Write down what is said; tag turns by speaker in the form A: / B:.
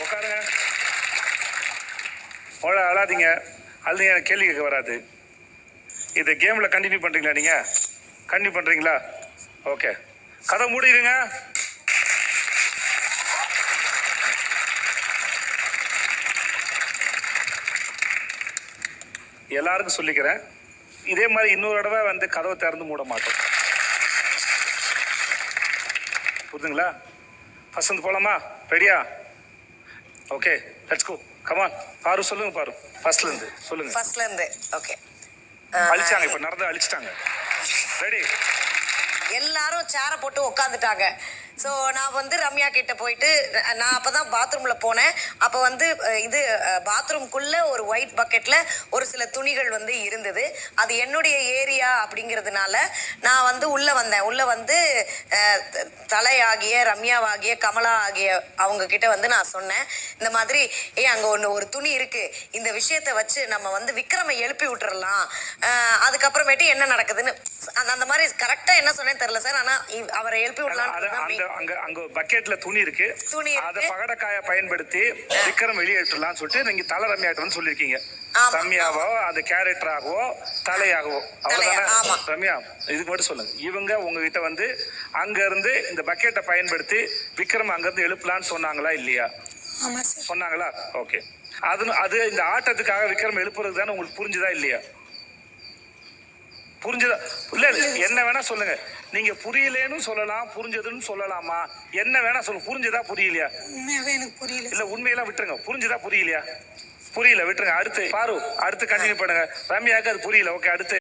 A: உட்காருங்க. அழாதீங்க. அது எனக்கு கேள்வி கேட்க வராது. இது கேமில் கண்டினியூ பண்ணுறீங்களா? நீங்கள் கண்டினியூ பண்ணுறீங்களா? ஓகே, கதை மூடிடுங்க. எல்லாருக்கும் சொல்லிக்கிறேன், இதே மாதிரி இன்னொரு தடவை வந்து கதவை திறந்து மூட மாட்டோம். புரியுதுங்களா? ஃபர்ஸ்ட் போலாமா? ரெடியா? Okay, let's go. கமான். பாரு, சொல்லுங்க. பாரு, ஃபர்ஸ்ட்ல இருந்து சொல்லுங்க.
B: ஃபர்ஸ்ட்ல இருந்து. ஓகே.
A: அழிச்சாங்க, இப்ப நடந்து அழிச்சிட்டாங்க. ரெடி?
B: எல்லாரும் சேரை போட்டு உட்காந்துட்டாங்க. ஸோ நான் வந்து ரம்யா கிட்ட போயிட்டு, நான் அப்போ தான் பாத்ரூமில் போனேன். அப்போ வந்து இது பாத்ரூம்குள்ளே ஒரு ஒயிட் பக்கெட்டில் ஒரு சில துணிகள் வந்து இருந்தது. அது என்னுடைய ஏரியா அப்படிங்கிறதுனால நான் வந்து உள்ளே வந்தேன். உள்ளே வந்து தலையாகிய ரம்யாவாகிய கமலா ஆகிய அவங்க கிட்ட வந்து நான் சொன்னேன், இந்த மாதிரி அங்கே ஒரு துணி இருக்குது, இந்த விஷயத்தை வச்சு நம்ம வந்து விக்ரமை எழுப்பி விட்டுறலாம். அதுக்கப்புறமேட்டு என்ன நடக்குதுன்னு அந்த மாதிரி கரெக்டாக என்ன சொன்னேன்னு தெரியல சார். ஆனால் அவரை எழுப்பி விடலாம்.
A: அங்க பக்கெட்ல துணி இருக்கு, அத பகடக்காய பயன்படுத்தி விக்ரம் வெளியேற்றலாம் சொல்லிட்டு நீங்க தலை ரம்யாட்ட வந்து சொல்லிருக்கீங்க. ரம்யாவோ அது கேரக்டராகவோ தலையாகவோ, அவ்வளவுதானே? ரம்யா, இதுக்கு மட்டும் சொல்லுங்க. இவங்க உங்ககிட்ட வந்து அங்க இருந்து இந்த பக்கெட்டை பயன்படுத்தி விக்ரம் அங்க இருந்து எழுப்பலான்னு சொன்னாங்களா இல்லையா? சொன்னாங்களா? ஓகே. அது இந்த ஆட்டத்துக்காக விக்ரம் எழுப்புறது தானே உங்களுக்கு புரிஞ்சுதா இல்லையா? புரிஞ்சதா? இல்ல என்ன வேணா சொல்லுங்க. நீங்க புரியலன்னு சொல்லலாம், புரிஞ்சதுன்னு சொல்லலாமா? என்ன வேணா சொல்லுங்க. புரிஞ்சதா புரியலையா?
C: உண்மையாவே எனக்கு புரியல.
A: இல்ல உண்மையெல்லாம் விட்டுருங்க. புரிஞ்சதா புரியலையா? புரியல, விட்டுருங்க. அடுத்து பாரு, அடுத்து கண்டினியூ பண்ணுங்க. ரம்யாவுக்கு அது புரியல. ஓகே, அடுத்து.